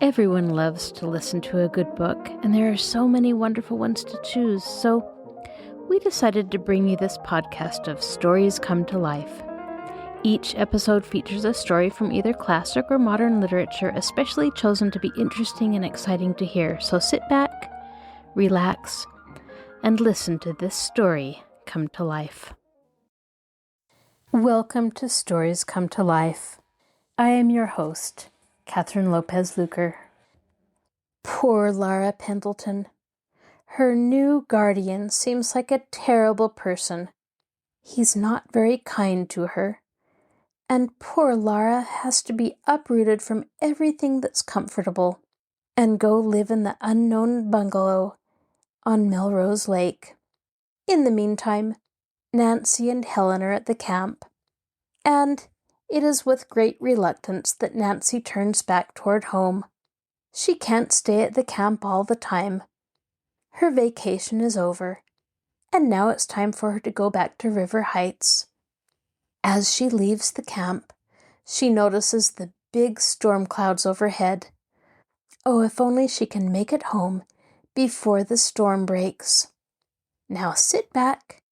Everyone loves to listen to a good book, and there are so many wonderful ones to choose, so we decided to bring you this podcast of Stories Come to Life. Each episode features a story from either classic or modern literature, especially chosen to be interesting and exciting to hear. So sit back, relax, and listen to this story come to life. Welcome to Stories Come to Life. I am your host, Kathryn Lopez Luker. Poor Laura Pendleton. Her new guardian seems like a terrible person. He's not very kind to her. And poor Laura has to be uprooted from everything that's comfortable and go live in the unknown bungalow on Melrose Lake. In the meantime, Nancy and Helen are at the camp, and it is with great reluctance that Nancy turns back toward home. She can't stay at the camp all the time. Her vacation is over, and now it's time for her to go back to River Heights. As she leaves the camp, she notices the big storm clouds overhead. Oh, if only she can make it home before the storm breaks. Now sit back,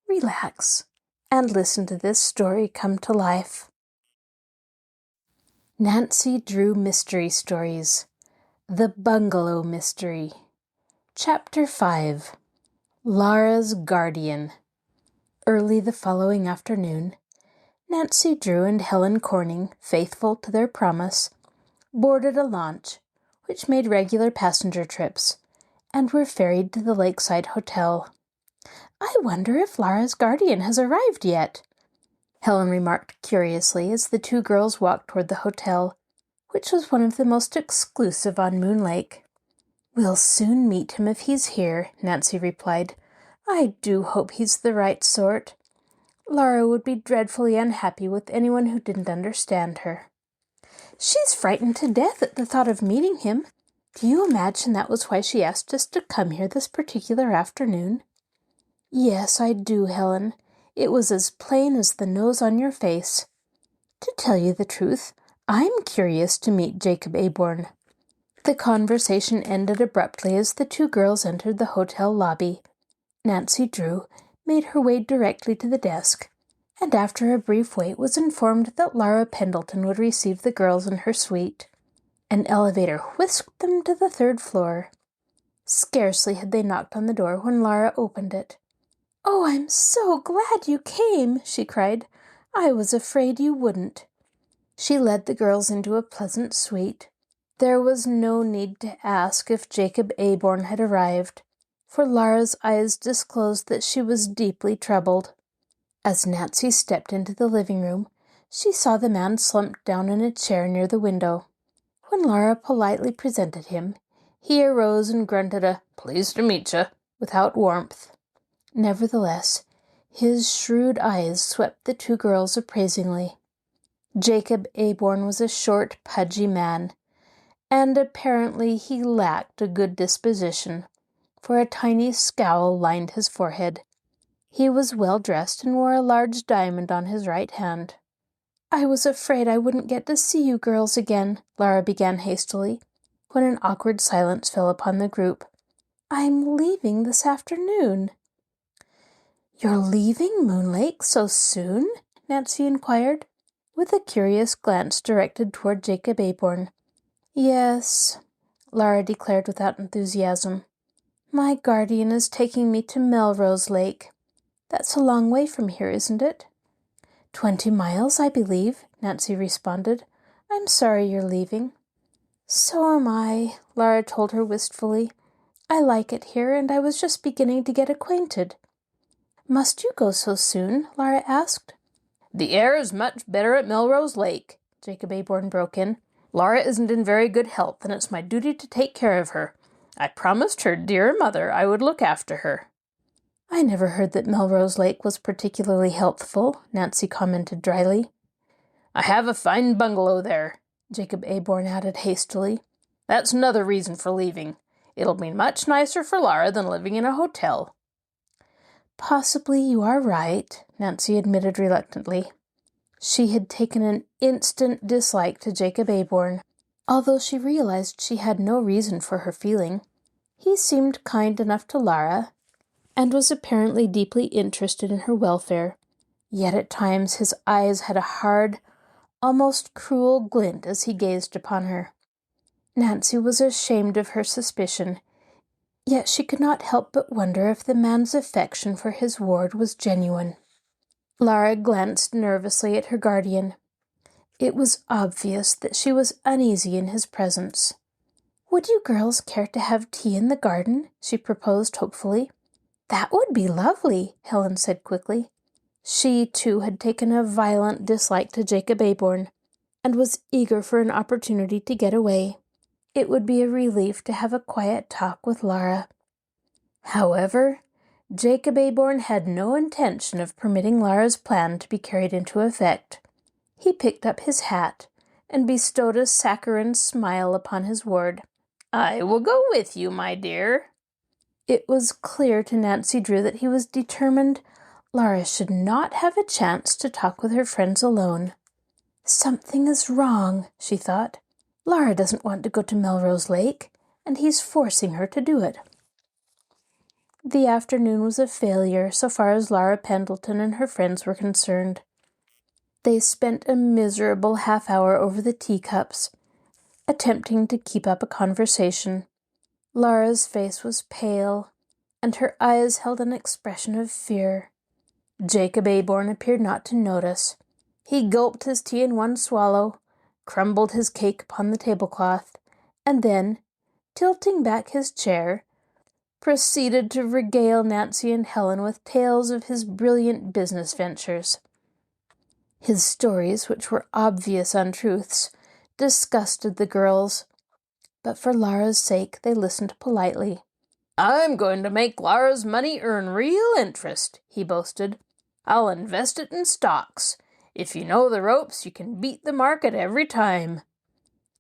relax, and listen to this story come to life. Nancy Drew Mystery Stories. The Bungalow Mystery. Chapter 5. Laura's Guardian. Early the following afternoon, Nancy Drew and Helen Corning, faithful to their promise, boarded a launch, which made regular passenger trips, and were ferried to the lakeside hotel. "I wonder if Laura's guardian has arrived yet," Helen remarked curiously as the two girls walked toward the hotel, which was one of the most exclusive on Moon Lake. "We'll soon meet him if he's here," Nancy replied. "I do hope he's the right sort. Laura would be dreadfully unhappy with anyone who didn't understand her. She's frightened to death at the thought of meeting him. Do you imagine that was why she asked us to come here this particular afternoon?" "Yes, I do, Helen. It was as plain as the nose on your face. To tell you the truth, I'm curious to meet Jacob Aborn." The conversation ended abruptly as the two girls entered the hotel lobby. Nancy Drew made her way directly to the desk, and after a brief wait was informed that Laura Pendleton would receive the girls in her suite. An elevator whisked them to the third floor. Scarcely had they knocked on the door when Laura opened it. "Oh, I'm so glad you came," she cried. "I was afraid you wouldn't." She led the girls into a pleasant suite. There was no need to ask if Jacob Aborn had arrived, for Laura's eyes disclosed that she was deeply troubled. As Nancy stepped into the living room, she saw the man slumped down in a chair near the window. When Laura politely presented him, he arose and grunted a "pleased to meet you" without warmth. Nevertheless, his shrewd eyes swept the two girls appraisingly. Jacob Aborn was a short, pudgy man, and apparently he lacked a good disposition, for a tiny scowl lined his forehead. He was well dressed and wore a large diamond on his right hand. "I was afraid I wouldn't get to see you girls again," Laura began hastily, when an awkward silence fell upon the group. "I'm leaving this afternoon." "You're leaving Moon Lake so soon?" Nancy inquired, with a curious glance directed toward Jacob Aborn. "Yes," Laura declared without enthusiasm. "My guardian is taking me to Melrose Lake. That's a long way from here, isn't it?" 20 miles, I believe," Nancy responded. "I'm sorry you're leaving." "So am I," Laura told her wistfully. "I like it here, and I was just beginning to get acquainted." "Must you go so soon?" Laura asked. "The air is much better at Melrose Lake," Jacob Aborn broke in. "Laura isn't in very good health, and it's my duty to take care of her. I promised her dear mother I would look after her." "I never heard that Melrose Lake was particularly healthful," Nancy commented dryly. "I have a fine bungalow there," Jacob Aborn added hastily. "That's another reason for leaving. It'll be much nicer for Laura than living in a hotel." "Possibly you are right," Nancy admitted reluctantly. She had taken an instant dislike to Jacob Aborn, Although she realized she had no reason for her feeling, he seemed kind enough to Laura, and was apparently deeply interested in her welfare, yet at times his eyes had a hard, almost cruel glint as he gazed upon her. Nancy was ashamed of her suspicion, yet she could not help but wonder if the man's affection for his ward was genuine. Laura glanced nervously at her guardian. It was obvious that she was uneasy in his presence. "Would you girls care to have tea in the garden?" she proposed hopefully. "That would be lovely," Helen said quickly. She, too, had taken a violent dislike to Jacob Aborn, and was eager for an opportunity to get away. It would be a relief to have a quiet talk with Laura. However, Jacob Aborn had no intention of permitting Laura's plan to be carried into effect. He picked up his hat and bestowed a saccharine smile upon his ward. "I will go with you, my dear." It was clear to Nancy Drew that he was determined Laura should not have a chance to talk with her friends alone. "Something is wrong," she thought. "Laura doesn't want to go to Melrose Lake, and he's forcing her to do it." The afternoon was a failure so far as Laura Pendleton and her friends were concerned. They spent a miserable half-hour over the teacups, attempting to keep up a conversation. Laura's face was pale, and her eyes held an expression of fear. Jacob Aborn appeared not to notice. He gulped his tea in one swallow, crumbled his cake upon the tablecloth, and then, tilting back his chair, proceeded to regale Nancy and Helen with tales of his brilliant business ventures. His stories, which were obvious untruths, disgusted the girls, but for Laura's sake they listened politely. "I'm going to make Laura's money earn real interest," he boasted. "I'll invest it in stocks. If you know the ropes, you can beat the market every time."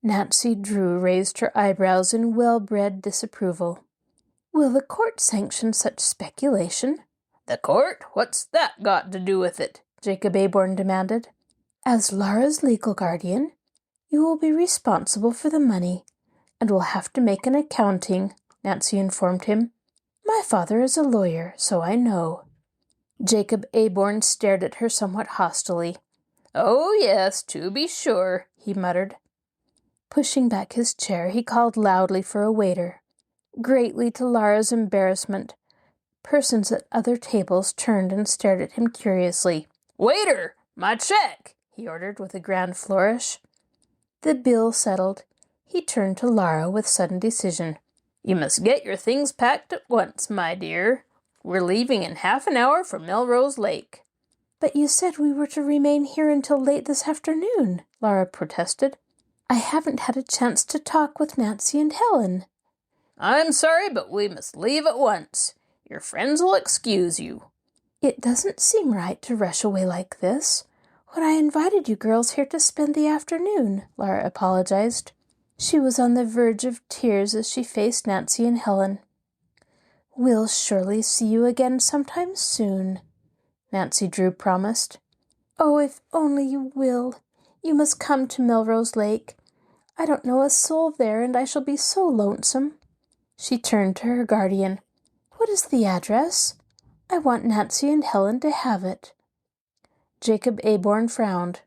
Nancy Drew raised her eyebrows in well-bred disapproval. "Will the court sanction such speculation?" "The court? What's that got to do with it?" Jacob Aborn demanded. "As Laura's legal guardian, you will be responsible for the money, and will have to make an accounting," Nancy informed him. "My father is a lawyer, so I know." Jacob Aborn stared at her somewhat hostilely. "Oh, yes, to be sure," he muttered. Pushing back his chair, he called loudly for a waiter. Greatly to Laura's embarrassment, persons at other tables turned and stared at him curiously. "Waiter, my check!" he ordered with a grand flourish. The bill settled, he turned to Laura with sudden decision. "You must get your things packed at once, my dear. We're leaving in half an hour for Melrose Lake." "But you said we were to remain here until late this afternoon," Laura protested. "I haven't had a chance to talk with Nancy and Helen." "I'm sorry, but we must leave at once. Your friends will excuse you." "It doesn't seem right to rush away like this, when I invited you girls here to spend the afternoon," Laura apologized. She was on the verge of tears as she faced Nancy and Helen. "We'll surely see you again sometime soon," Nancy Drew promised. "Oh, if only you will. You must come to Melrose Lake. I don't know a soul there, and I shall be so lonesome." She turned to her guardian. "What is the address? I want Nancy and Helen to have it." Jacob Aborn frowned.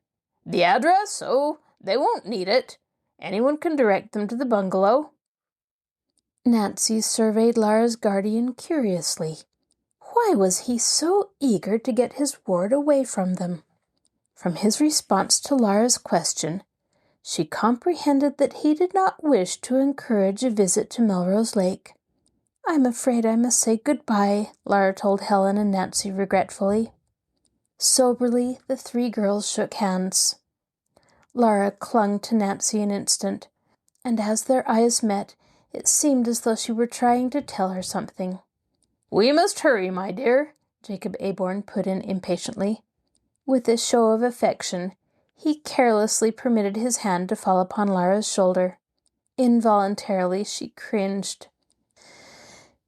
"The address? Oh, they won't need it. Anyone can direct them to the bungalow." Nancy surveyed Laura's guardian curiously. Why was he so eager to get his ward away from them? From his response to Laura's question, she comprehended that he did not wish to encourage a visit to Melrose Lake. "I'm afraid I must say goodbye," Laura told Helen and Nancy regretfully. Soberly, the three girls shook hands. Laura clung to Nancy an instant, and as their eyes met, it seemed as though she were trying to tell her something. "We must hurry, my dear," Jacob Aborn put in impatiently. With a show of affection, he carelessly permitted his hand to fall upon Laura's shoulder. Involuntarily, she cringed.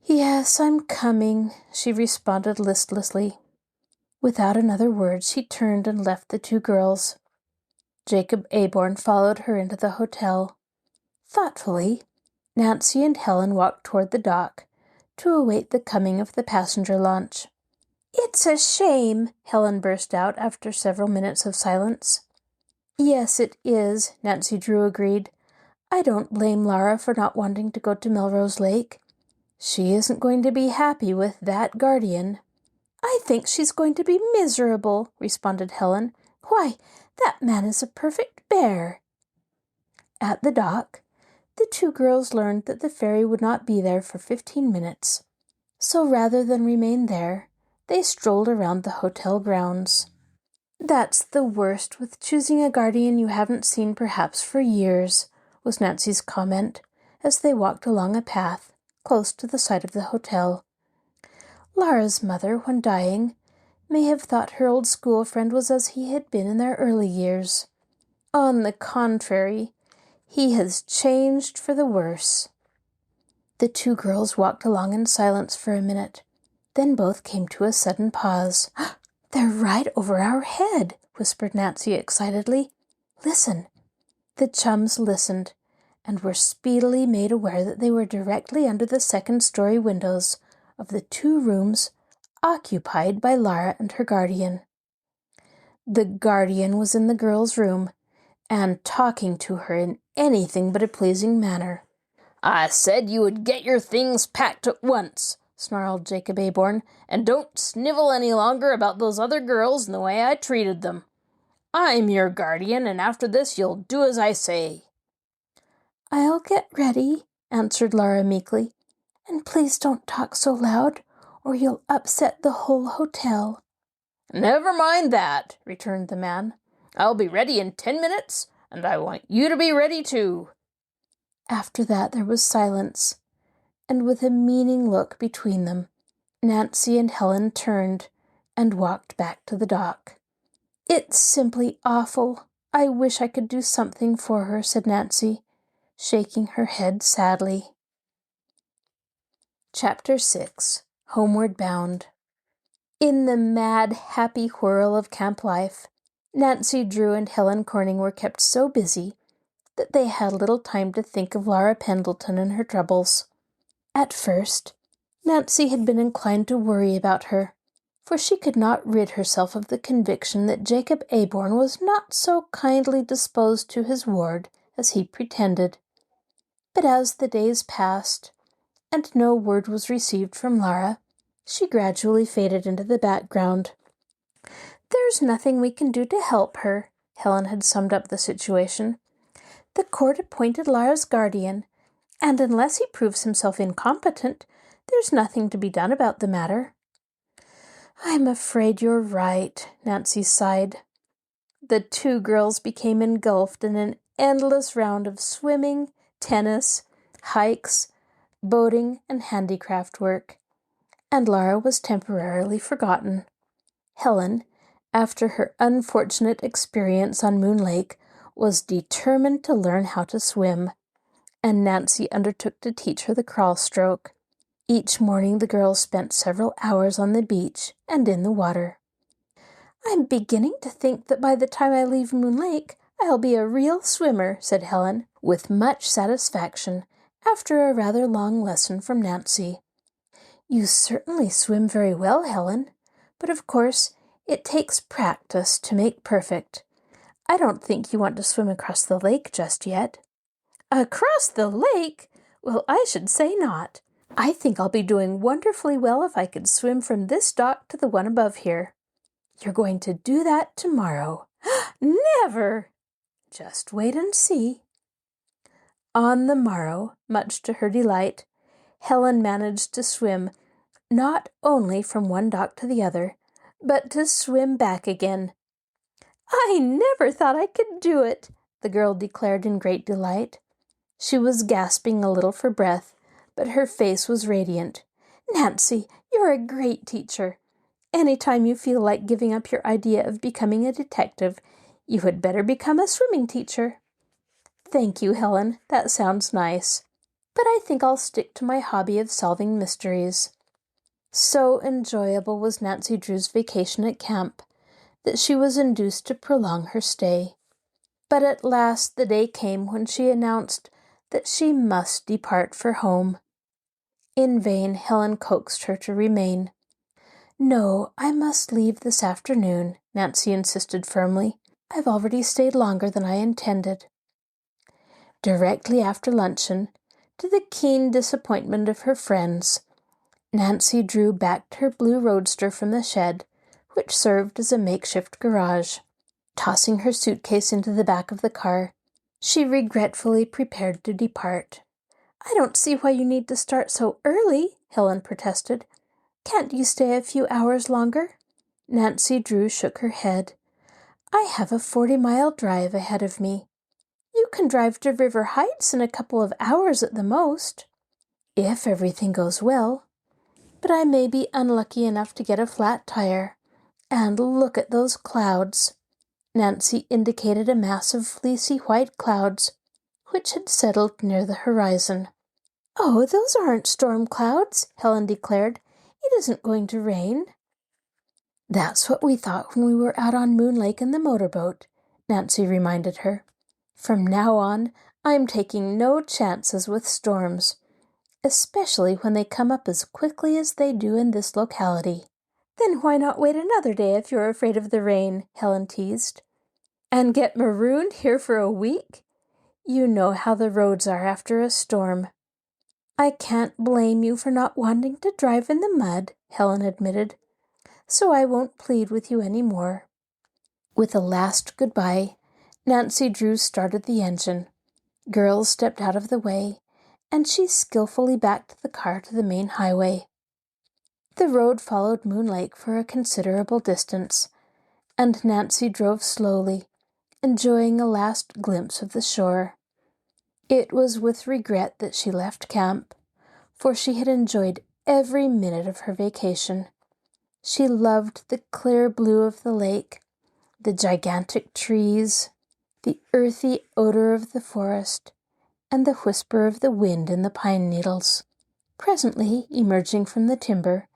"Yes, I'm coming," she responded listlessly. Without another word, she turned and left the two girls. Jacob Aborn followed her into the hotel. Thoughtfully, Nancy and Helen walked toward the dock to await the coming of the passenger launch. "It's a shame," Helen burst out after several minutes of silence. "Yes, it is," Nancy Drew agreed. "I don't blame Laura for not wanting to go to Melrose Lake. She isn't going to be happy with that guardian." "I think she's going to be miserable," responded Helen. "Why, that man is a perfect bear." At the dock, the two girls learned that the ferry would not be there for 15 minutes. So rather than remain there, they strolled around the hotel grounds. "That's the worst with choosing a guardian you haven't seen perhaps for years," was Nancy's comment as they walked along a path close to the side of the hotel. Laura's mother, when dying, may have thought her old school friend was as he had been in their early years. On the contrary, he has changed for the worse. The two girls walked along in silence for a minute. Then both came to a sudden pause. "They're right over our head," whispered Nancy excitedly. "Listen." The chums listened, and were speedily made aware that they were directly under the second-story windows of the two rooms occupied by Laura and her guardian. The guardian was in the girl's room, and talking to her in anything but a pleasing manner. "I said you would get your things packed at once," snarled Jacob Aborn, "and don't snivel any longer about those other girls and the way I treated them. I'm your guardian, and after this you'll do as I say." "I'll get ready," answered Laura meekly. "And please don't talk so loud, or you'll upset the whole hotel." "Never mind that," returned the man. "I'll be ready in 10 minutes, and I want you to be ready too." After that there was silence, and with a meaning look between them, Nancy and Helen turned and walked back to the dock. "It's simply awful. I wish I could do something for her," said Nancy, shaking her head sadly. Chapter 6. Homeward Bound. In the mad, happy whirl of camp life, Nancy Drew and Helen Corning were kept so busy that they had little time to think of Laura Pendleton and her troubles. At first, Nancy had been inclined to worry about her, for she could not rid herself of the conviction that Jacob Aborn was not so kindly disposed to his ward as he pretended. But as the days passed, and no word was received from Laura, she gradually faded into the background. "There's nothing we can do to help her," Helen had summed up the situation. "The court appointed Laura's guardian, and unless he proves himself incompetent, there's nothing to be done about the matter." "I'm afraid you're right," Nancy sighed. The two girls became engulfed in an endless round of swimming, tennis, hikes, boating, and handicraft work, and Laura was temporarily forgotten. Helen, after her unfortunate experience on Moon Lake, was determined to learn how to swim, and Nancy undertook to teach her the crawl stroke. Each morning the girls spent several hours on the beach and in the water. "I'm beginning to think that by the time I leave Moon Lake, I'll be a real swimmer," said Helen, with much satisfaction, after a rather long lesson from Nancy. "You certainly swim very well, Helen, but of course it takes practice to make perfect. I don't think you want to swim across the lake just yet." "Across the lake? Well, I should say not. I think I'll be doing wonderfully well if I could swim from this dock to the one above here." "You're going to do that tomorrow." "Never!" "Just wait and see." On the morrow, much to her delight, Helen managed to swim not only from one dock to the other, but to swim back again. "I never thought I could do it," the girl declared in great delight. She was gasping a little for breath, but her face was radiant. "Nancy, you're a great teacher. Any time you feel like giving up your idea of becoming a detective, you had better become a swimming teacher." "Thank you, Helen. That sounds nice. But I think I'll stick to my hobby of solving mysteries." So enjoyable was Nancy Drew's vacation at camp that she was induced to prolong her stay. But at last the day came when she announced that she must depart for home. In vain Helen coaxed her to remain. "No, I must leave this afternoon," Nancy insisted firmly. "I've already stayed longer than I intended." Directly after luncheon, to the keen disappointment of her friends, Nancy drew back her blue roadster from the shed, which served as a makeshift garage. Tossing her suitcase into the back of the car, she regretfully prepared to depart. "I don't see why you need to start so early," Helen protested. "Can't you stay a few hours longer?" Nancy Drew shook her head. "I have a 40-mile drive ahead of me." "You can drive to River Heights in a couple of hours at the most." "If everything goes well. But I may be unlucky enough to get a flat tire. And look at those clouds." Nancy indicated a mass of fleecy white clouds which had settled near the horizon. "Oh, those aren't storm clouds," Helen declared. "It isn't going to rain." "That's what we thought when we were out on Moon Lake in the motorboat," Nancy reminded her. "From now on, I'm taking no chances with storms, especially when they come up as quickly as they do in this locality." "Then why not wait another day if you're afraid of the rain?" Helen teased. "And get marooned here for a week? You know how the roads are after a storm." "I can't blame you for not wanting to drive in the mud," Helen admitted, "so I won't plead with you any more." With a last goodbye, Nancy Drew started the engine. Girls stepped out of the way, and she skillfully backed the car to the main highway. The road followed Moon Lake for a considerable distance, and Nancy drove slowly, enjoying a last glimpse of the shore. It was with regret that she left camp, for she had enjoyed every minute of her vacation. She loved the clear blue of the lake, the gigantic trees, the earthy odor of the forest, and the whisper of the wind in the pine needles. Presently, emerging from the timber,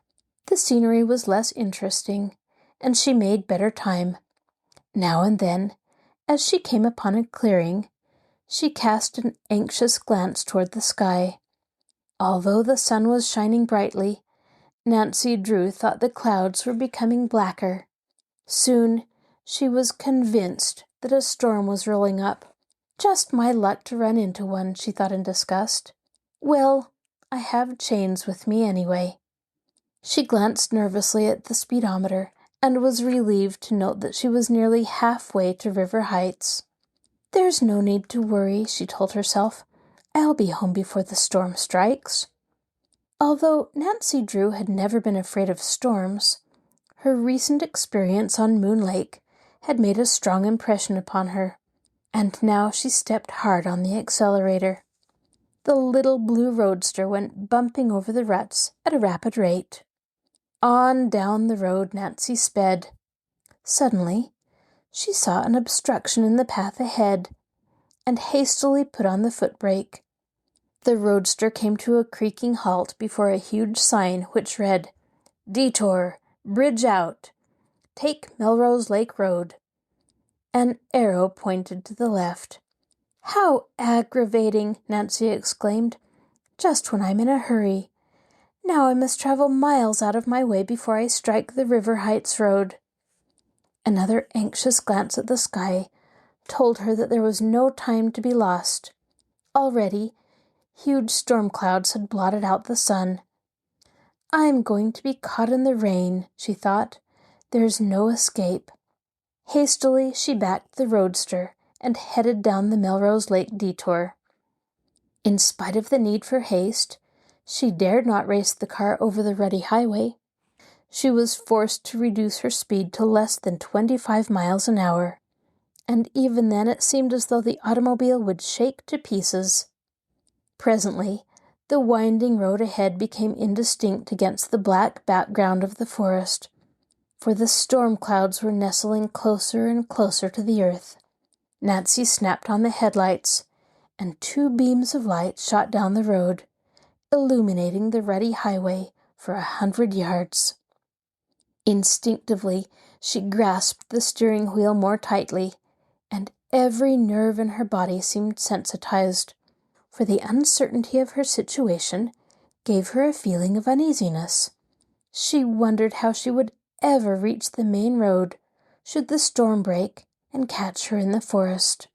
the scenery was less interesting, and she made better time. Now and then, as she came upon a clearing, she cast an anxious glance toward the sky. Although the sun was shining brightly, Nancy Drew thought the clouds were becoming blacker. Soon she was convinced that a storm was rolling up. "Just my luck to run into one," she thought in disgust. "Well, I have chains with me anyway." She glanced nervously at the speedometer and was relieved to note that she was nearly halfway to River Heights. "There's no need to worry," she told herself. "I'll be home before the storm strikes." Although Nancy Drew had never been afraid of storms, her recent experience on Moon Lake had made a strong impression upon her, and now she stepped hard on the accelerator. The little blue roadster went bumping over the ruts at a rapid rate. On down the road Nancy sped. Suddenly, she saw an obstruction in the path ahead, and hastily put on the footbrake. The roadster came to a creaking halt before a huge sign which read, "Detour, Bridge Out, Take Melrose Lake Road." An arrow pointed to the left. "How aggravating!" Nancy exclaimed. "Just when I'm in a hurry. Now I must travel miles out of my way before I strike the River Heights road." Another anxious glance at the sky told her that there was no time to be lost. Already, huge storm clouds had blotted out the sun. "I'm going to be caught in the rain," she thought. "There's no escape." Hastily, she backed the roadster and headed down the Melrose Lake detour. In spite of the need for haste, she dared not race the car over the rutty highway. She was forced to reduce her speed to less than 25 miles an hour, and even then it seemed as though the automobile would shake to pieces. Presently, the winding road ahead became indistinct against the black background of the forest, for the storm clouds were nestling closer and closer to the earth. Nancy snapped on the headlights, and 2 beams of light shot down the road, illuminating the rutty highway for 100 yards. Instinctively, she grasped the steering wheel more tightly, and every nerve in her body seemed sensitized. for the uncertainty of her situation gave her a feeling of uneasiness. She wondered how she would ever reach the main road should the storm break and catch her in the forest.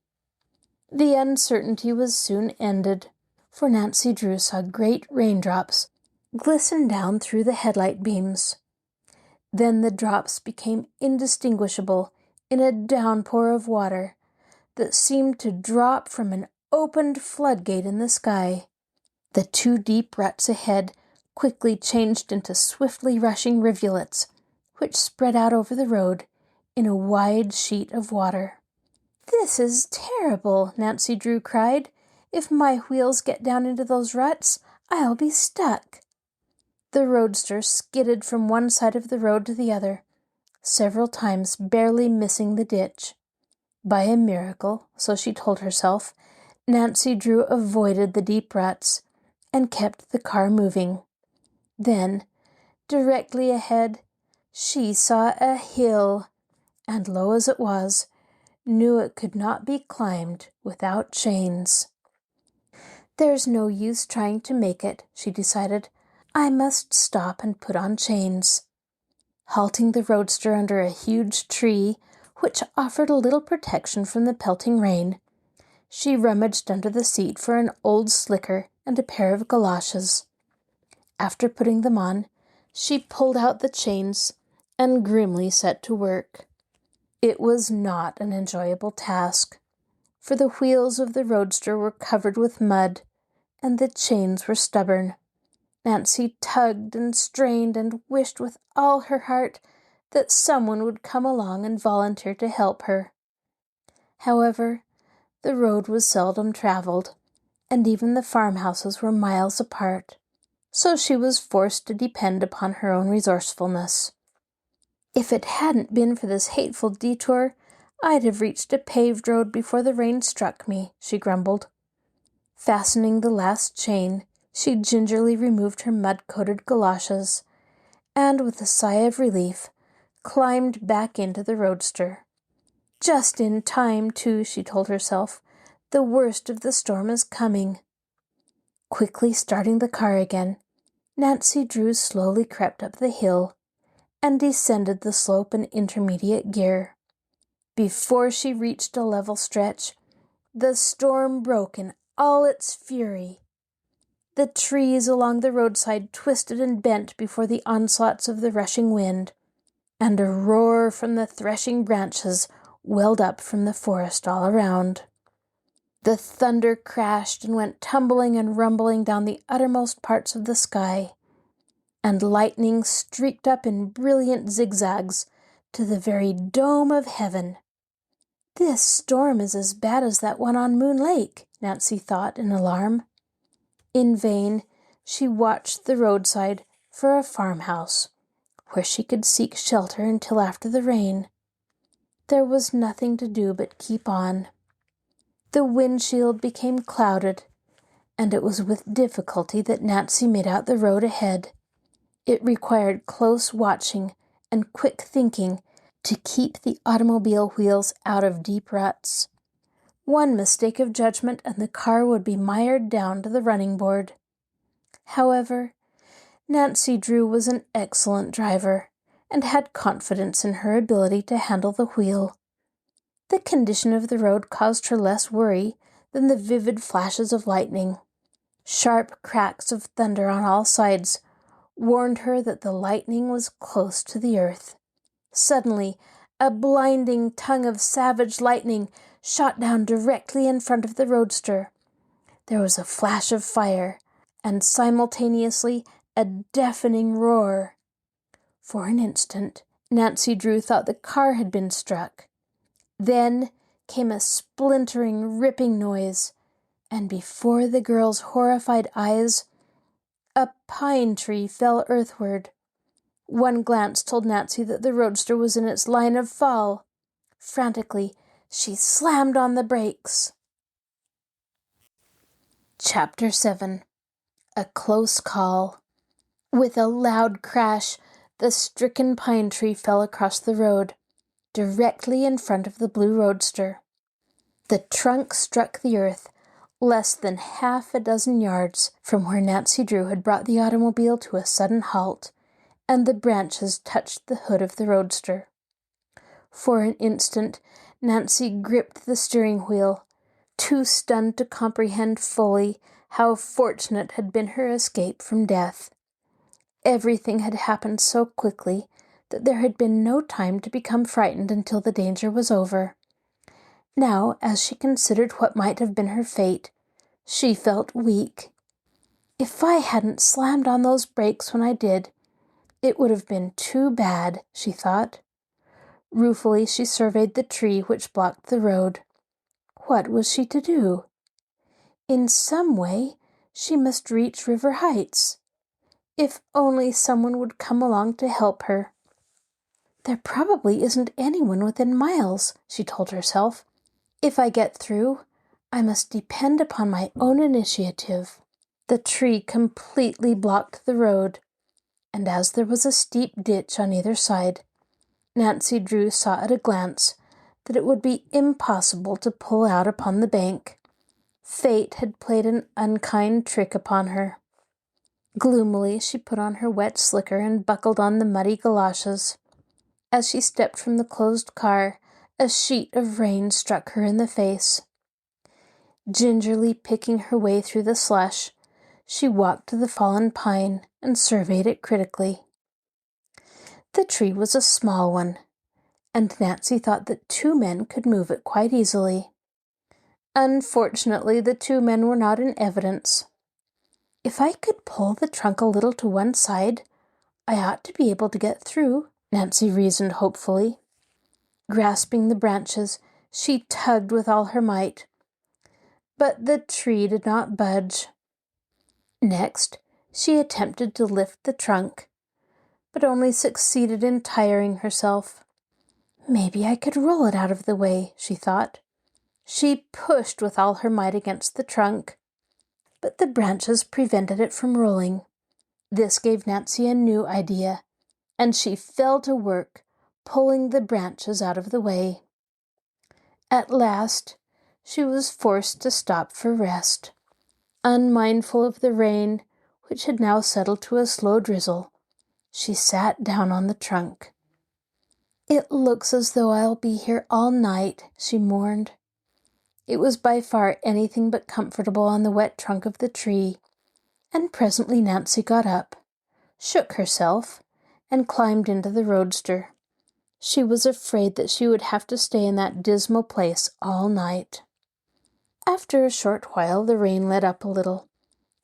The uncertainty was soon ended, for Nancy Drew saw great raindrops glisten down through the headlight beams. Then the drops became indistinguishable in a downpour of water that seemed to drop from an opened floodgate in the sky. The 2 deep ruts ahead quickly changed into swiftly rushing rivulets, which spread out over the road in a wide sheet of water. "This is terrible," Nancy Drew cried. "If my wheels get down into those ruts, I'll be stuck." The roadster skidded from one side of the road to the other, several times barely missing the ditch. By a miracle, so she told herself, Nancy Drew avoided the deep ruts and kept the car moving. Then, directly ahead, she saw a hill, and low as it was, knew it could not be climbed without chains. "There's no use trying to make it," she decided. "I must stop and put on chains." Halting the roadster under a huge tree, which offered a little protection from the pelting rain, she rummaged under the seat for an old slicker and a pair of galoshes. After putting them on, she pulled out the chains and grimly set to work. It was not an enjoyable task, for the wheels of the roadster were covered with mud, and the chains were stubborn. Nancy tugged and strained and wished with all her heart that someone would come along and volunteer to help her. However, the road was seldom traveled, and even the farmhouses were miles apart, so she was forced to depend upon her own resourcefulness. "If it hadn't been for this hateful detour, I'd have reached a paved road before the rain struck me," she grumbled. Fastening the last chain, she gingerly removed her mud-coated galoshes, and with a sigh of relief, climbed back into the roadster. "Just in time, too," she told herself. "The worst of the storm is coming." Quickly starting the car again, Nancy Drew slowly crept up the hill and descended the slope in intermediate gear. Before she reached a level stretch, the storm broke in all its fury. The trees along the roadside twisted and bent before the onslaughts of the rushing wind, and a roar from the threshing branches welled up from the forest all around. The thunder crashed and went tumbling and rumbling down the uttermost parts of the sky, and lightning streaked up in brilliant zigzags to the very dome of heaven. "This storm is as bad as that one on Moon Lake," Nancy thought in alarm. In vain she watched the roadside for a farmhouse where she could seek shelter until after the rain. There was nothing to do but keep on. The windshield became clouded, and it was with difficulty that Nancy made out the road ahead. It required close watching and quick thinking to keep the automobile wheels out of deep ruts. One mistake of judgment and the car would be mired down to the running board. However, Nancy Drew was an excellent driver and had confidence in her ability to handle the wheel. The condition of the road caused her less worry than the vivid flashes of lightning. Sharp cracks of thunder on all sides warned her that the lightning was close to the earth. Suddenly, a blinding tongue of savage lightning shot down directly in front of the roadster. There was a flash of fire, and simultaneously a deafening roar. For an instant, Nancy Drew thought the car had been struck. Then came a splintering, ripping noise, and before the girl's horrified eyes, a pine tree fell earthward. One glance told Nancy that the roadster was in its line of fall. Frantically, she slammed on the brakes. Chapter 7. A Close Call. With a loud crash, the stricken pine tree fell across the road, directly in front of the blue roadster. The trunk struck the earth, Less than half a dozen yards from where Nancy Drew had brought the automobile to a sudden halt, and the branches touched the hood of the roadster. For an instant, Nancy gripped the steering wheel, too stunned to comprehend fully how fortunate had been her escape from death. Everything had happened so quickly that there had been no time to become frightened until the danger was over. Now, as she considered what might have been her fate, she felt weak. If I hadn't slammed on those brakes when I did, it would have been too bad, she thought. Ruefully she surveyed the tree which blocked the road. What was she to do? In some way, she must reach River Heights. If only someone would come along to help her. There probably isn't anyone within miles, she told herself. If I get through, I must depend upon my own initiative. The tree completely blocked the road, and as there was a steep ditch on either side, Nancy Drew saw at a glance that it would be impossible to pull out upon the bank. Fate had played an unkind trick upon her. Gloomily, she put on her wet slicker and buckled on the muddy galoshes. As she stepped from the closed car, a sheet of rain struck her in the face. Gingerly picking her way through the slush, she walked to the fallen pine and surveyed it critically. The tree was a small one, and Nancy thought that 2 men could move it quite easily. Unfortunately, the 2 men were not in evidence. If I could pull the trunk a little to one side, I ought to be able to get through, Nancy reasoned hopefully. Grasping the branches, she tugged with all her might. But the tree did not budge. Next, she attempted to lift the trunk, but only succeeded in tiring herself. Maybe I could roll it out of the way, she thought. She pushed with all her might against the trunk, but the branches prevented it from rolling. This gave Nancy a new idea, and she fell to work, pulling the branches out of the way. At last, she was forced to stop for rest. Unmindful of the rain, which had now settled to a slow drizzle, she sat down on the trunk. "It looks as though I'll be here all night," she mourned. It was by far anything but comfortable on the wet trunk of the tree, and presently Nancy got up, shook herself, and climbed into the roadster. She was afraid that she would have to stay in that dismal place all night. After a short while the rain let up a little,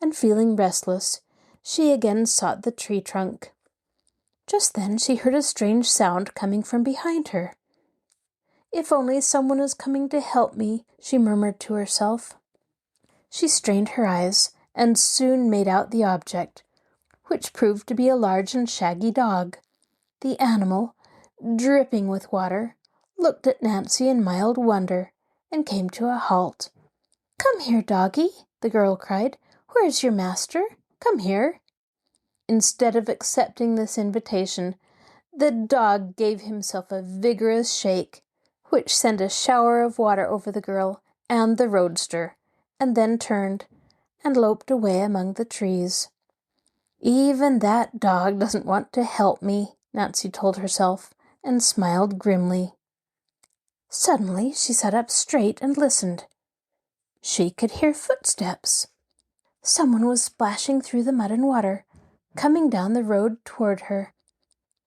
and feeling restless, she again sought the tree trunk. Just then she heard a strange sound coming from behind her. "If only someone is coming to help me," she murmured to herself. She strained her eyes and soon made out the object, which proved to be a large and shaggy dog. The animal, dripping with water, looked at Nancy in mild wonder and came to a halt. "Come here, doggie," the girl cried. "Where's your master? Come here." Instead of accepting this invitation, the dog gave himself a vigorous shake, which sent a shower of water over the girl and the roadster, and then turned and loped away among the trees. "Even that dog doesn't want to help me," Nancy told herself, and smiled grimly. Suddenly she sat up straight and listened. She could hear footsteps. Someone was splashing through the mud and water, coming down the road toward her.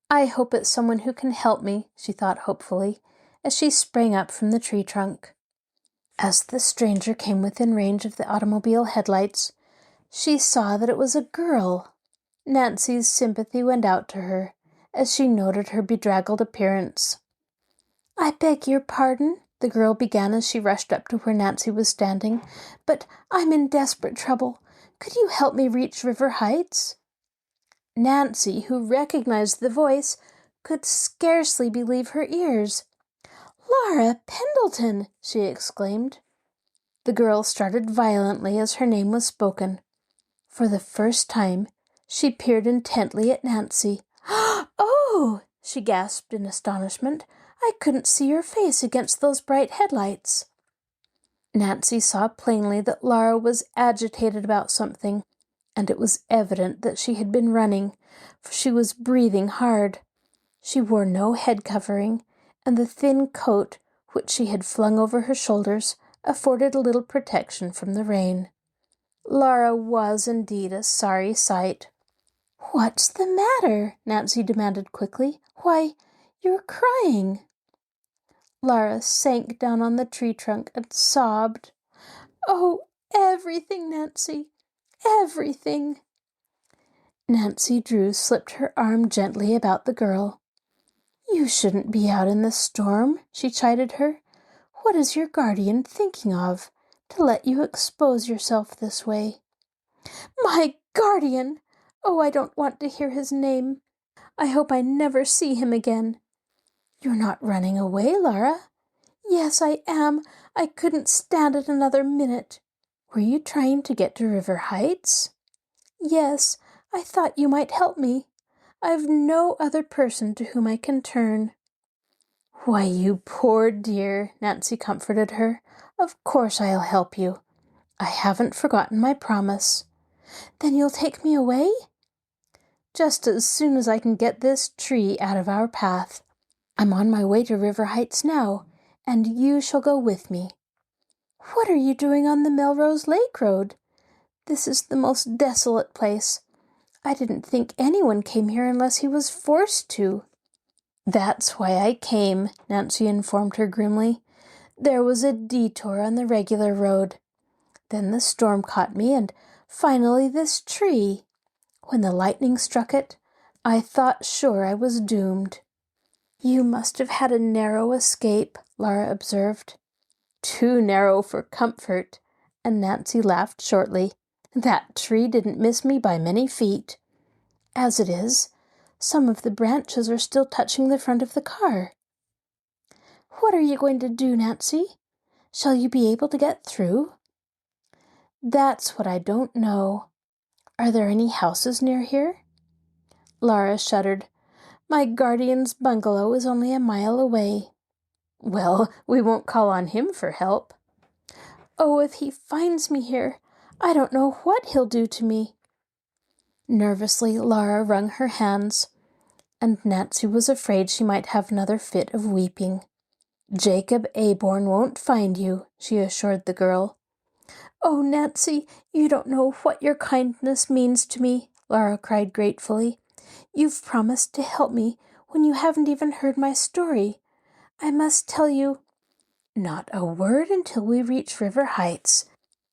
"I hope it's someone who can help me," she thought hopefully, as she sprang up from the tree trunk. As the stranger came within range of the automobile headlights, she saw that it was a girl. Nancy's sympathy went out to her as she noted her bedraggled appearance. "I beg your pardon," the girl began as she rushed up to where Nancy was standing, "but I'm in desperate trouble. Could you help me reach River Heights?" Nancy, who recognized the voice, could scarcely believe her ears. "Laura Pendleton!" she exclaimed. The girl started violently as her name was spoken. For the first time, she peered intently at Nancy. "Oh!" she gasped in astonishment. "I couldn't see your face against those bright headlights." Nancy saw plainly that Laura was agitated about something, and it was evident that she had been running, for she was breathing hard. She wore no head covering, and the thin coat which she had flung over her shoulders afforded a little protection from the rain. Laura was indeed a sorry sight. "What's the matter?" Nancy demanded quickly. "Why, you're crying." Laura sank down on the tree trunk and sobbed. "Oh, everything, Nancy, everything." Nancy Drew slipped her arm gently about the girl. "You shouldn't be out in the storm," she chided her. "What is your guardian thinking of, to let you expose yourself this way?" "My guardian! Oh, I don't want to hear his name. I hope I never see him again." "You're not running away, Laura?" "Yes, I am. I couldn't stand it another minute." "Were you trying to get to River Heights?" "Yes, I thought you might help me. I've no other person to whom I can turn." "Why, you poor dear," Nancy comforted her. "Of course I'll help you. I haven't forgotten my promise." "Then you'll take me away?" "Just as soon as I can get this tree out of our path. I'm on my way to River Heights now, and you shall go with me." "What are you doing on the Melrose Lake road? This is the most desolate place. I didn't think anyone came here unless he was forced to." "That's why I came," Nancy informed her grimly. "There was a detour on the regular road. Then the storm caught me, and finally this tree. When the lightning struck it, I thought sure I was doomed." "You must have had a narrow escape," Laura observed. "Too narrow for comfort," and Nancy laughed shortly. "That tree didn't miss me by many feet. As it is, some of the branches are still touching the front of the car." "What are you going to do, Nancy? Shall you be able to get through?" "That's what I don't know. Are there any houses near here?" Laura shuddered. "My guardian's bungalow is only a mile away." "Well, we won't call on him for help." "Oh, if he finds me here, I don't know what he'll do to me." Nervously, Laura wrung her hands, and Nancy was afraid she might have another fit of weeping. "Jacob Aborn won't find you," she assured the girl. "Oh, Nancy, you don't know what your kindness means to me," Laura cried gratefully. "You've promised to help me when you haven't even heard my story. I must tell you—" "Not a word until we reach River Heights.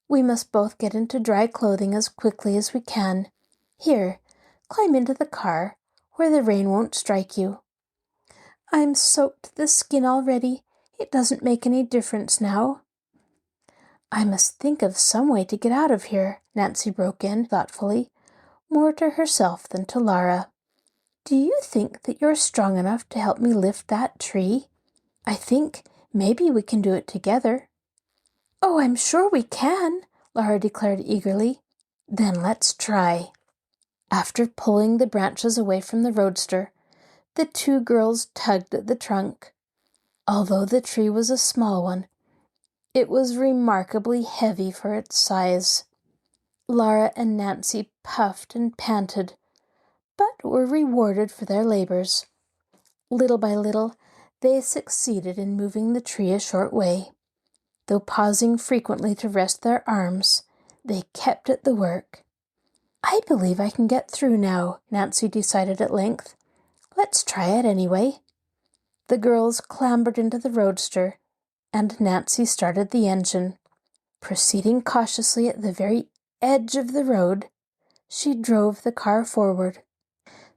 We must both get into dry clothing as quickly as we can. Here, climb into the car, where the rain won't strike you." "I'm soaked to the skin already. It doesn't make any difference now." "I must think of some way to get out of here," Nancy broke in thoughtfully, more to herself than to Laura. "Do you think that you're strong enough to help me lift that tree? I think maybe we can do it together." "Oh, I'm sure we can," Laura declared eagerly. "Then let's try." After pulling the branches away from the roadster, the two girls tugged at the trunk. Although the tree was a small one, it was remarkably heavy for its size. Laura and Nancy puffed and panted, but were rewarded for their labors. Little by little, they succeeded in moving the tree a short way. Though pausing frequently to rest their arms, they kept at the work. "I believe I can get through now," Nancy decided at length. "Let's try it anyway." The girls clambered into the roadster, and Nancy started the engine. Proceeding cautiously at the very edge of the road, she drove the car forward.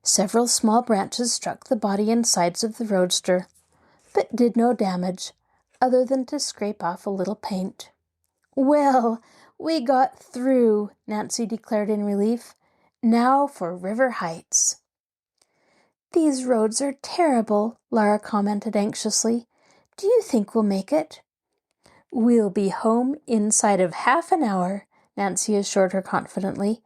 Several small branches struck the body and sides of the roadster, but did no damage, other than to scrape off a little paint. "Well, we got through," Nancy declared in relief. "Now for River Heights." "These roads are terrible," Laura commented anxiously. "Do you think we'll make it?" "We'll be home inside of half an hour," Nancy assured her confidently.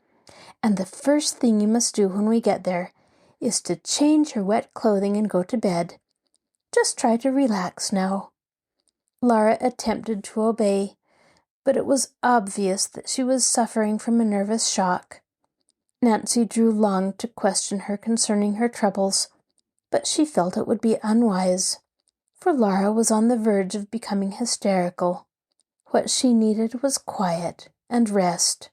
"And the first thing you must do when we get there is to change your wet clothing and go to bed. Just try to relax now." Laura attempted to obey, but it was obvious that she was suffering from a nervous shock. Nancy Drew longed to question her concerning her troubles, but she felt it would be unwise, for Laura was on the verge of becoming hysterical. What she needed was quiet and rest.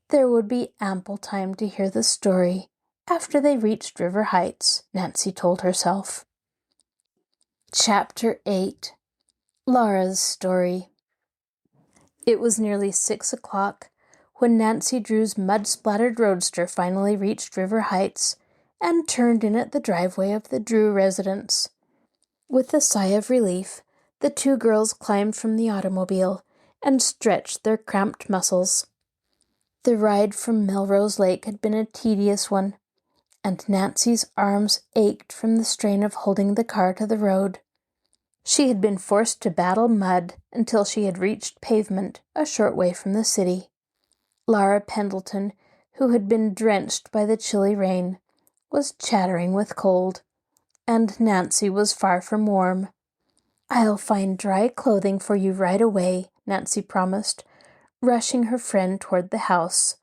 There would be ample time to hear the story after they reached River Heights, Nancy told herself. Chapter 8. Laura's Story. It was nearly 6 o'clock when Nancy Drew's mud-splattered roadster finally reached River Heights and turned in at the driveway of the Drew residence. With a sigh of relief, the two girls climbed from the automobile and stretched their cramped muscles. The ride from Melrose Lake had been a tedious one, and Nancy's arms ached from the strain of holding the car to the road. She had been forced to battle mud until she had reached pavement a short way from the city. Laura Pendleton, who had been drenched by the chilly rain, was chattering with cold, and Nancy was far from warm. "I'll find dry clothing for you right away," Nancy promised, rushing her friend toward the house.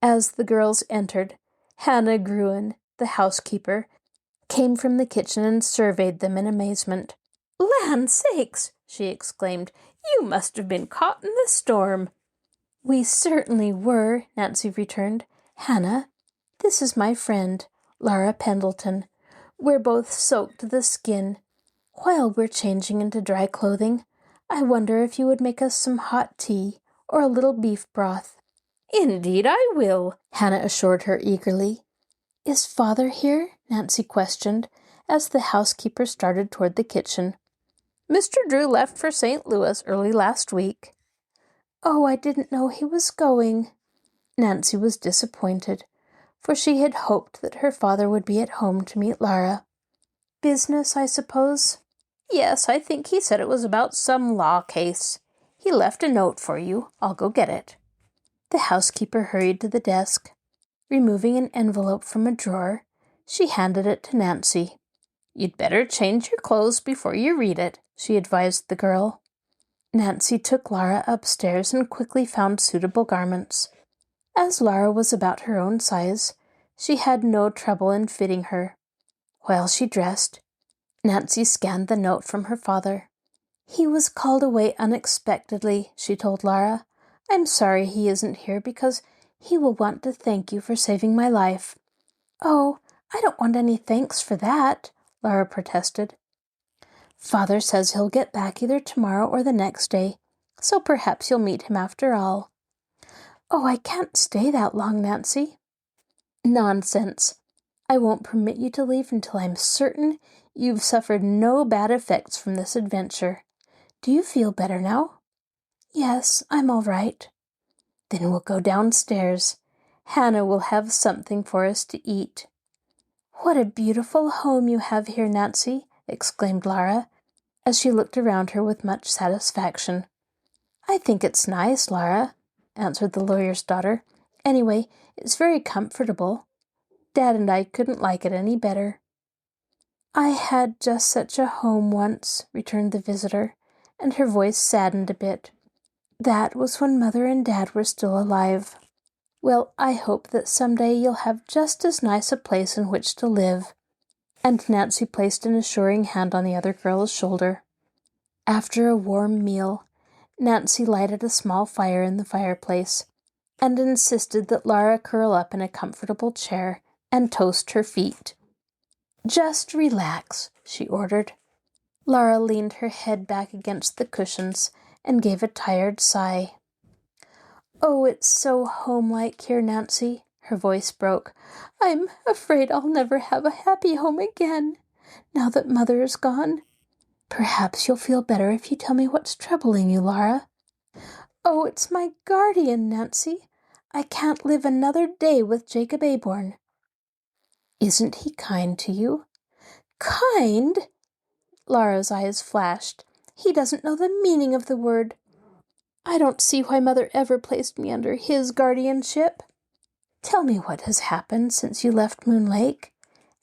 As the girls entered, Hannah Gruen, the housekeeper, came from the kitchen and surveyed them in amazement. "Land sakes!" she exclaimed. "You must have been caught in the storm." "We certainly were," Nancy returned. "Hannah, this is my friend, Laura Pendleton. We're both soaked to the skin. While we're changing into dry clothing, I wonder if you would make us some hot tea or a little beef broth." "Indeed I will," Hannah assured her eagerly. "Is Father here?" Nancy questioned, as the housekeeper started toward the kitchen. "Mr. Drew left for St. Louis early last week." "Oh, I didn't know he was going." Nancy was disappointed, for she had hoped that her father would be at home to meet Laura. "Business, I suppose?" "Yes, I think he said it was about some law case. He left a note for you. I'll go get it." The housekeeper hurried to the desk. Removing an envelope from a drawer, she handed it to Nancy. "You'd better change your clothes before you read it," she advised the girl. Nancy took Laura upstairs and quickly found suitable garments. As Laura was about her own size, she had no trouble in fitting her. While she dressed, Nancy scanned the note from her father. "He was called away unexpectedly," she told Laura. "I'm sorry he isn't here because he will want to thank you for saving my life." "Oh, I don't want any thanks for that," Laura protested. "Father says he'll get back either tomorrow or the next day, so perhaps you'll meet him after all." "Oh, I can't stay that long, Nancy." "Nonsense. I won't permit you to leave until I'm certain you've suffered no bad effects from this adventure. Do you feel better now?" "Yes, I'm all right." "Then we'll go downstairs. Hannah will have something for us to eat." "What a beautiful home you have here, Nancy," exclaimed Laura, as she looked around her with much satisfaction. "I think it's nice, Laura," answered the lawyer's daughter. "Anyway, it's very comfortable. Dad and I couldn't like it any better." "I had just such a home once," returned the visitor, and her voice saddened a bit. "That was when Mother and Dad were still alive. Well, I hope that someday you'll have just as nice a place in which to live." And Nancy placed an assuring hand on the other girl's shoulder. After a warm meal, Nancy lighted a small fire in the fireplace and insisted that Laura curl up in a comfortable chair and toast her feet. "Just relax," she ordered. Laura leaned her head back against the cushions and gave a tired sigh. "Oh, it's so homelike here, Nancy." Her voice broke. "I'm afraid I'll never have a happy home again, now that Mother is gone. Perhaps you'll feel better if you tell me what's troubling you, Laura." "Oh, it's my guardian, Nancy. I can't live another day with Jacob Aborn." "Isn't he kind to you?" "Kind?" Laura's eyes flashed. "He doesn't know the meaning of the word. I don't see why Mother ever placed me under his guardianship. Tell me what has happened since you left Moon Lake,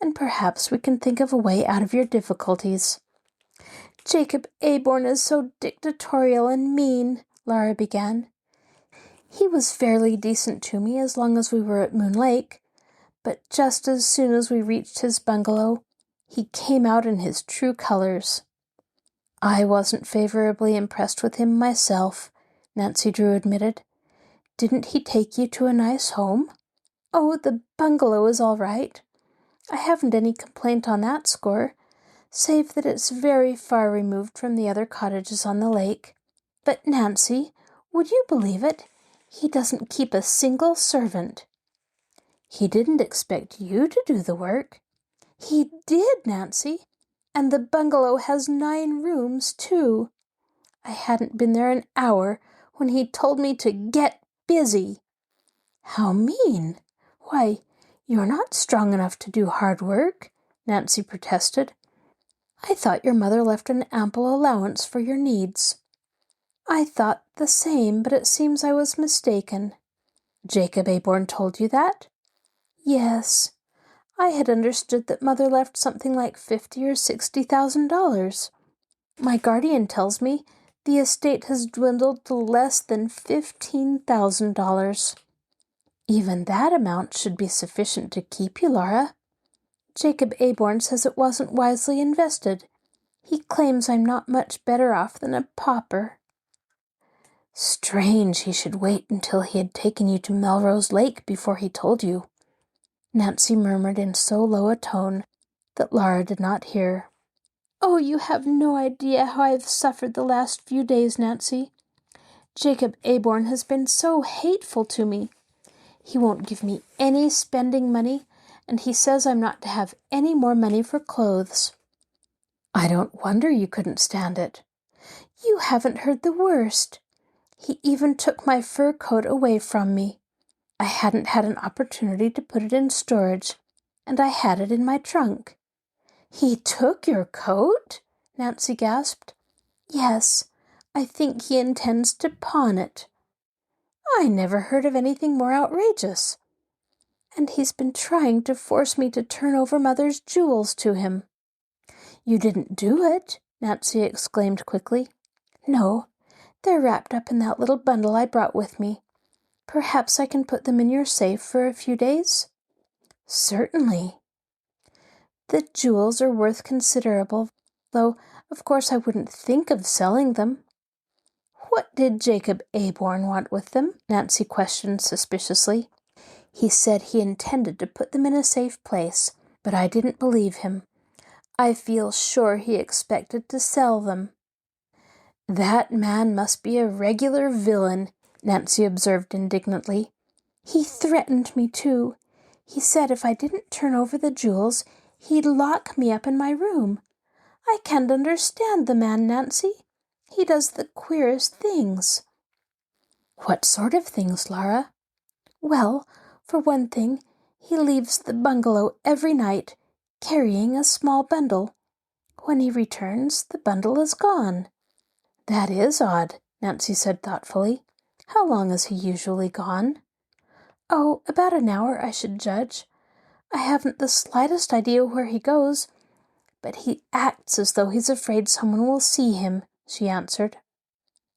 and perhaps we can think of a way out of your difficulties." "Jacob Aborn is so dictatorial and mean," Laura began. "He was fairly decent to me as long as we were at Moon Lake, but just as soon as we reached his bungalow, he came out in his true colors. I wasn't favorably impressed with him myself," Nancy Drew admitted. "Didn't he take you to a nice home?" "Oh, the bungalow is all right. I haven't any complaint on that score, save that it's very far removed from the other cottages on the lake. But, Nancy, would you believe it? He doesn't keep a single servant." "He didn't expect you to do the work." "He did, Nancy. And the bungalow has 9 rooms, too. I hadn't been there an hour when he told me to get busy." "How mean! Why, you're not strong enough to do hard work," Nancy protested. "I thought your mother left an ample allowance for your needs." "I thought the same, but it seems I was mistaken." "Jacob Aborn told you that?" "Yes. I had understood that Mother left something like $50,000 or $60,000. My guardian tells me the estate has dwindled to less than $15,000. Even that amount should be sufficient to keep you, Laura. Jacob Aborn says it wasn't wisely invested. He claims I'm not much better off than a pauper." "Strange he should wait until he had taken you to Melrose Lake before he told you," Nancy murmured in so low a tone that Laura did not hear. "Oh, you have no idea how I've suffered the last few days, Nancy. Jacob Aborn has been so hateful to me. He won't give me any spending money, and he says I'm not to have any more money for clothes." "I don't wonder you couldn't stand it." "You haven't heard the worst. He even took my fur coat away from me. I hadn't had an opportunity to put it in storage, and I had it in my trunk." "He took your coat?" Nancy gasped. "Yes, I think he intends to pawn it." "I never heard of anything more outrageous." "And he's been trying to force me to turn over Mother's jewels to him." "You didn't do it?" Nancy exclaimed quickly. "No, they're wrapped up in that little bundle I brought with me. Perhaps I can put them in your safe for a few days?" "Certainly." "The jewels are worth considerable, though of course I wouldn't think of selling them." "What did Jacob Aborn want with them?" Nancy questioned suspiciously. "He said he intended to put them in a safe place, but I didn't believe him. I feel sure he expected to sell them." "That man must be a regular villain," Nancy observed indignantly. "He threatened me, too. He said if I didn't turn over the jewels, he'd lock me up in my room. I can't understand the man, Nancy. He does the queerest things." "What sort of things, Laura?" "Well, for one thing, he leaves the bungalow every night, carrying a small bundle. When he returns, the bundle is gone." "That is odd," Nancy said thoughtfully. "How long is he usually gone?" "Oh, about an hour, I should judge. I haven't the slightest idea where he goes, but he acts as though he's afraid someone will see him," she answered.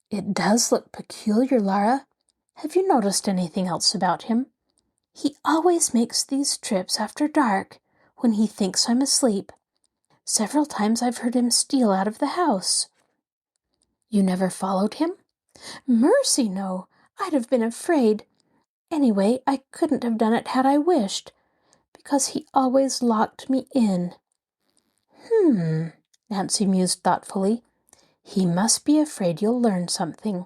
"It does look peculiar, Laura. Have you noticed anything else about him?" "He always makes these trips after dark, when he thinks I'm asleep. Several times I've heard him steal out of the house." "You never followed him?" "Mercy, no. I'd have been afraid. Anyway, I couldn't have done it had I wished, because he always locked me in." Nancy mused thoughtfully. "He must be afraid you'll learn something."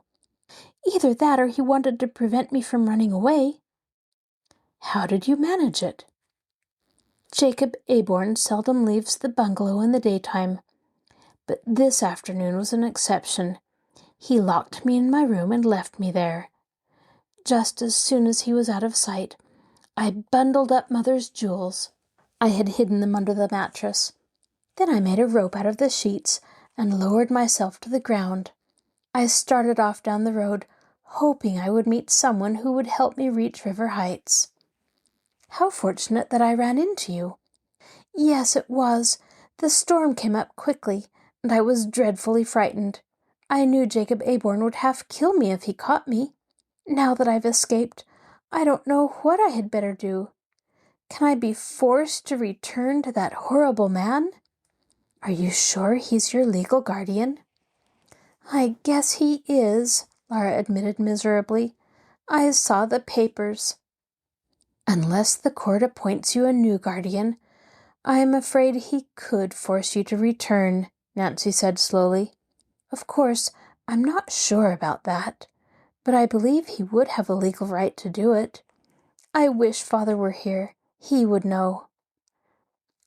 "Either that or he wanted to prevent me from running away." "How did you manage it?" "Jacob Aborn seldom leaves the bungalow in the daytime, but this afternoon was an exception. He locked me in my room and left me there. Just as soon as he was out of sight, I bundled up Mother's jewels. I had hidden them under the mattress. Then I made a rope out of the sheets and lowered myself to the ground. I started off down the road, hoping I would meet someone who would help me reach River Heights." "How fortunate that I ran into you." "Yes, it was. The storm came up quickly, and I was dreadfully frightened. I knew Jacob Aborn would half kill me if he caught me. Now that I've escaped, I don't know what I had better do. Can I be forced to return to that horrible man? Are you sure he's your legal guardian? I guess he is, Laura admitted miserably. I saw the papers. Unless the court appoints you a new guardian, I am afraid he could force you to return, Nancy said slowly. Of course, I'm not sure about that, but I believe he would have a legal right to do it. I wish Father were here. He would know.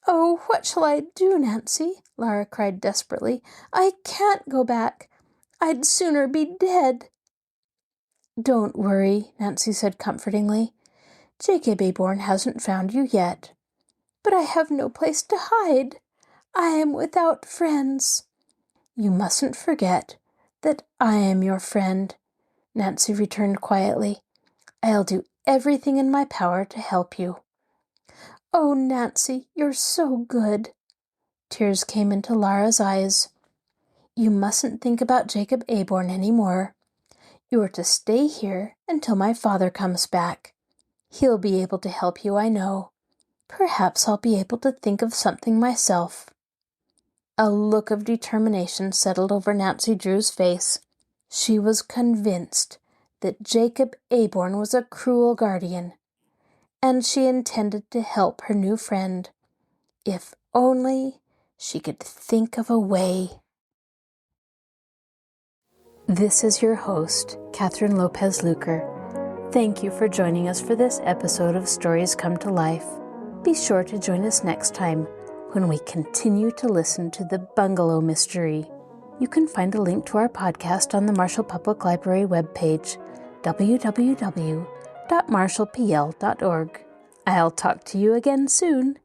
Oh, what shall I do, Nancy? Laura cried desperately. I can't go back. I'd sooner be dead. Don't worry, Nancy said comfortingly. Jacob Aborn hasn't found you yet. But I have no place to hide. I am without friends. You mustn't forget that I am your friend, Nancy returned quietly. I'll do everything in my power to help you. Oh, Nancy, you're so good. Tears came into Laura's eyes. You mustn't think about Jacob Aborn any more. You are to stay here until my father comes back. He'll be able to help you, I know. Perhaps I'll be able to think of something myself. A look of determination settled over Nancy Drew's face. She was convinced that Jacob Aborn was a cruel guardian, and she intended to help her new friend, if only she could think of a way. This is your host, Kathryn Lopez Luker. Thank you for joining us for this episode of Stories Come to Life. Be sure to join us next time when we continue to listen to the Bungalow mystery. You can find a link to our podcast on the Marshall Public Library webpage, www.marshallpl.org. I'll talk to you again soon.